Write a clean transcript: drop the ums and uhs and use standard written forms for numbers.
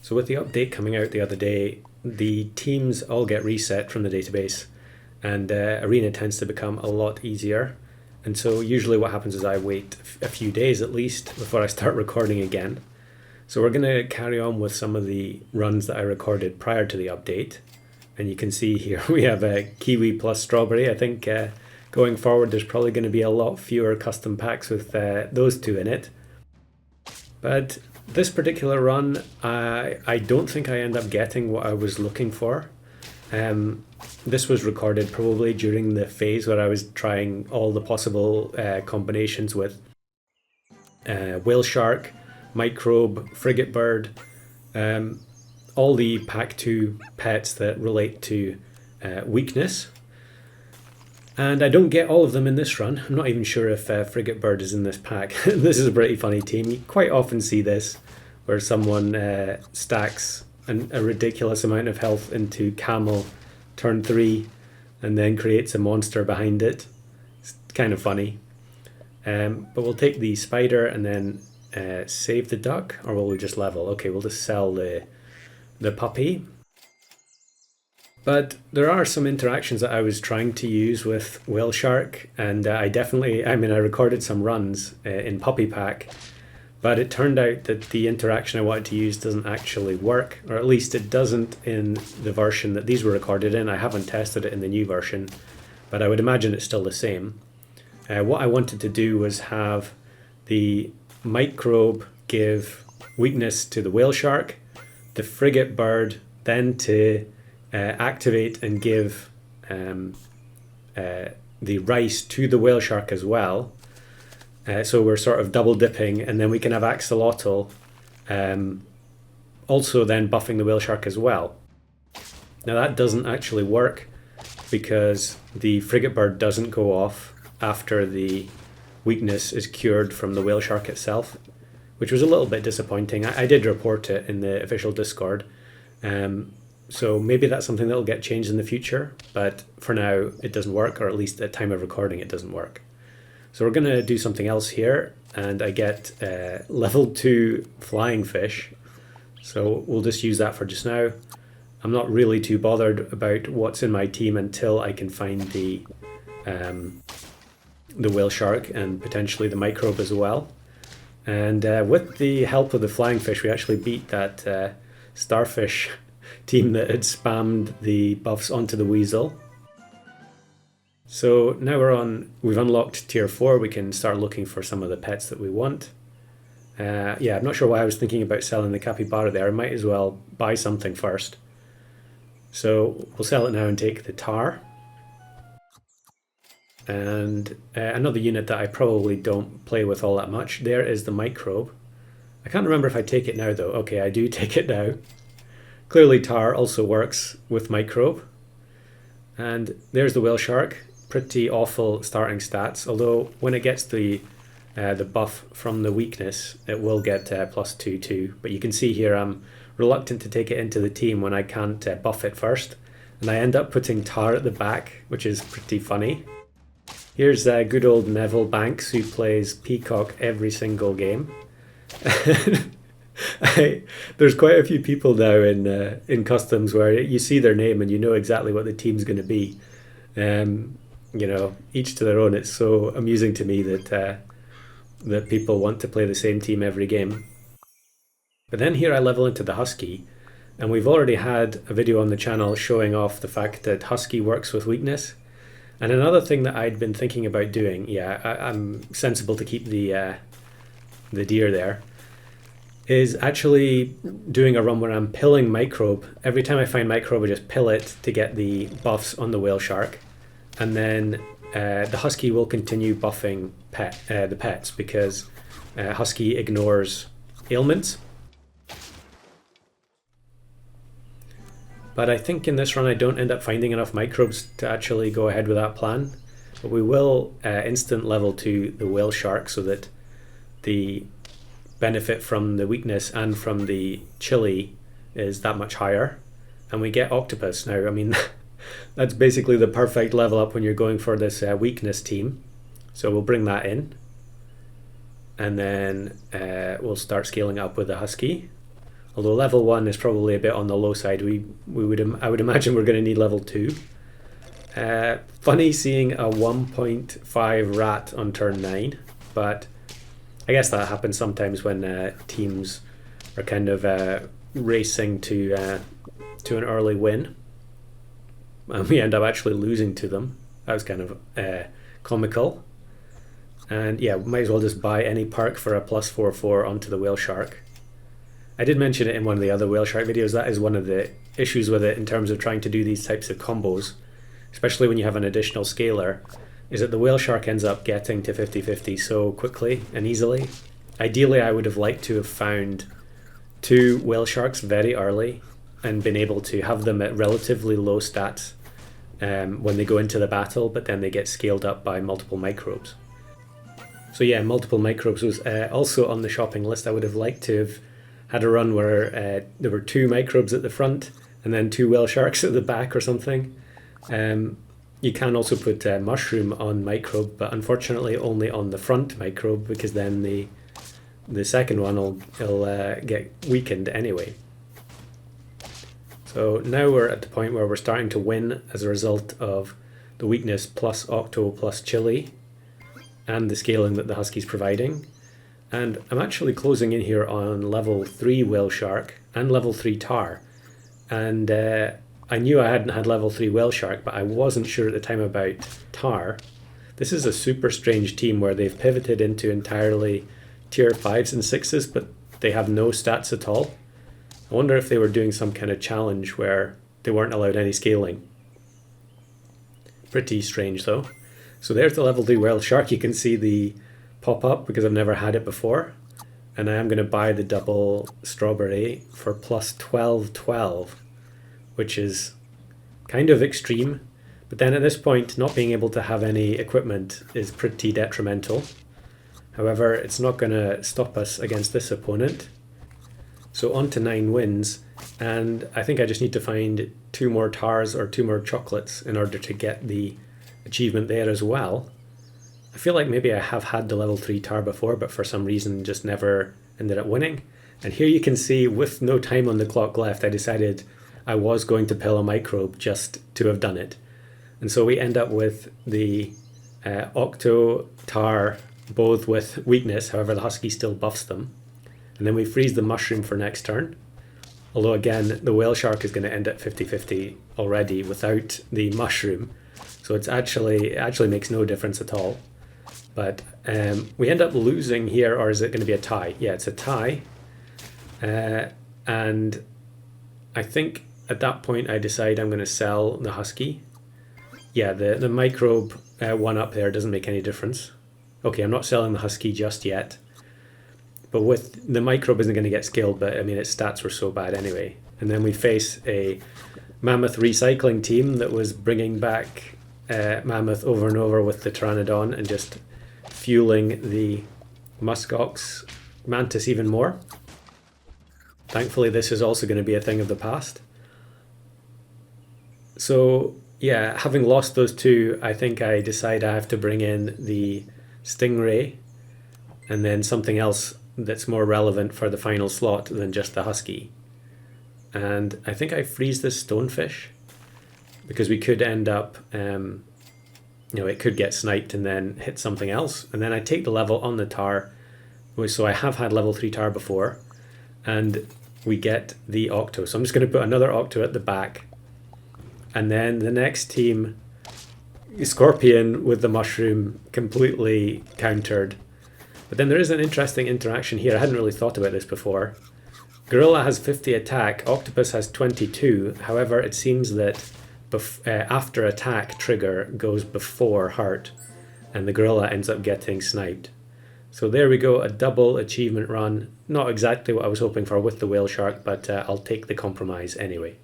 So with the update coming out the other day, the teams all get reset from the database, and Arena tends to become a lot easier. And so usually what happens is I wait a few days at least before I start recording again. So we're going to carry on with some of the runs that I recorded prior to the update. And you can see here we have a kiwi plus strawberry. I think going forward there's probably going to be a lot fewer custom packs with those two in it. But this particular run, I don't think I end up getting what I was looking for. This was recorded probably during the phase where I was trying all the possible combinations with whale shark, microbe, frigate bird, all the pack 2 pets that relate to weakness. And I don't get all of them in this run. I'm not even sure if frigate bird is in this pack. This is a pretty funny team. You quite often see this where someone stacks a ridiculous amount of health into camel turn 3 and then creates a monster behind it. It's kind of funny. But we'll take the spider and then save the duck, or will we just level? Okay, we'll just sell the puppy. But there are some interactions that I was trying to use with whale shark, and I recorded some runs in puppy pack, but it turned out that the interaction I wanted to use doesn't actually work, or at least it doesn't in the version that these were recorded in. I haven't tested it in the new version, but I would imagine it's still the same. What I wanted to do was have the microbe give weakness to the whale shark, the frigate bird then to activate and give the rice to the whale shark as well. So we're sort of double dipping, and then we can have axolotl also then buffing the whale shark as well. Now that doesn't actually work because the frigate bird doesn't go off after the weakness is cured from the whale shark itself, which was a little bit disappointing. I did report it in the official Discord. So maybe that's something that will get changed in the future, but for now it doesn't work, or at least at time of recording it doesn't work. So we're going to do something else here, and I get level 2 flying fish. So we'll just use that for just now. I'm not really too bothered about what's in my team until I can find the whale shark and potentially the microbe as well. And with the help of the flying fish, we actually beat that starfish team that had spammed the buffs onto the weasel. So now we've unlocked tier 4, we can start looking for some of the pets that we want. I'm not sure why I was thinking about selling the capybara there. I might as well buy something first. So we'll sell it now and take the tar. And another unit that I probably don't play with all that much, there is the microbe. I can't remember if I take it now though. Okay, I do take it now. Clearly tar also works with microbe. And there's the whale shark. Pretty awful starting stats, although when it gets the buff from the weakness, it will get +2 too. But you can see here I'm reluctant to take it into the team when I can't buff it first. And I end up putting tar at the back, which is pretty funny. Here's good old Neville Banks, who plays Peacock every single game. There's quite a few people now in customs where you see their name and you know exactly what the team's going to be. Each to their own. It's so amusing to me that people want to play the same team every game. But then here I level into the Husky, and we've already had a video on the channel showing off the fact that Husky works with weakness. And another thing that I'd been thinking about doing, I'm sensible to keep the deer there, is actually doing a run where I'm pilling microbe. Every time I find microbe, I just pill it to get the buffs on the whale shark. And then the Husky will continue buffing the pets because Husky ignores ailments. But I think in this run I don't end up finding enough microbes to actually go ahead with that plan. But we will instant level to the whale shark so that the benefit from the weakness and from the chili is that much higher. And we get octopus now. I mean, that's basically the perfect level up when you're going for this weakness team. So we'll bring that in. And then we'll start scaling up with the Husky. Although level 1 is probably a bit on the low side. I would imagine we're going to need level 2. Funny seeing a 1.5 rat on turn 9, but I guess that happens sometimes when teams are kind of racing to an early win, and we end up actually losing to them. That was kind of comical. And yeah, might as well just buy any perk for a +4/4 onto the whale shark. I did mention it in one of the other whale shark videos. That is one of the issues with it in terms of trying to do these types of combos, especially when you have an additional scaler, is that the whale shark ends up getting to 50-50 so quickly and easily. Ideally, I would have liked to have found 2 whale sharks very early and been able to have them at relatively low stats when they go into the battle, but then they get scaled up by multiple microbes. So yeah, multiple microbes was also on the shopping list. I would have liked to have had a run where there were 2 microbes at the front and then 2 whale sharks at the back or something. You can also put mushroom on microbe, but unfortunately only on the front microbe, because then the second one will get weakened anyway. So now we're at the point where we're starting to win as a result of the weakness plus Octo plus Chili and the scaling that the Husky's providing. And I'm actually closing in here on level 3 whale shark and level 3 tar. And I knew I hadn't had level 3 whale shark, but I wasn't sure at the time about tar. This is a super strange team where they've pivoted into entirely tier 5s and 6s, but they have no stats at all. I wonder if they were doing some kind of challenge where they weren't allowed any scaling. Pretty strange though. So there's the level 3 whale shark. You can see the pop up because I've never had it before. And I am going to buy the double strawberry for plus 12/12, which is kind of extreme. But then at this point, not being able to have any equipment is pretty detrimental. However, it's not going to stop us against this opponent. So on to 9 wins, and I think I just need to find 2 more tars or 2 more chocolates in order to get the achievement there as well. I feel like maybe I have had the level 3 tar before, but for some reason just never ended up winning. And here you can see, with no time on the clock left, I decided I was going to pill a microbe just to have done it. And so we end up with the Octo tar, both with weakness, however the Husky still buffs them. And then we freeze the mushroom for next turn. Although again, the whale shark is going to end at 50-50 already without the mushroom. So it actually makes no difference at all. But we end up losing here, or is it going to be a tie? Yeah, it's a tie. And I think at that point I decide I'm going to sell the Husky. Yeah, the microbe one up there doesn't make any difference. Okay, I'm not selling the Husky just yet. But with the microbe isn't going to get scaled, but I mean its stats were so bad anyway. And then we face a Mammoth recycling team that was bringing back Mammoth over and over with the Pteranodon and just fueling the Muskox Mantis even more. Thankfully this is also going to be a thing of the past. So yeah, having lost those 2, I think I decide I have to bring in the Stingray and then something else that's more relevant for the final slot than just the Husky. And I think I freeze this Stonefish because we could end up, it could get sniped and then hit something else. And then I take the level on the tar, so I have had level 3 tar before, and we get the Octo. So I'm just going to put another Octo at the back. And then the next team, Scorpion with the mushroom, completely countered. But then there is an interesting interaction here. I hadn't really thought about this before. Gorilla has 50 attack, Octopus has 22. However, it seems that after attack trigger goes before heart, and the Gorilla ends up getting sniped. So there we go, a double achievement run. Not exactly what I was hoping for with the whale shark, but I'll take the compromise anyway.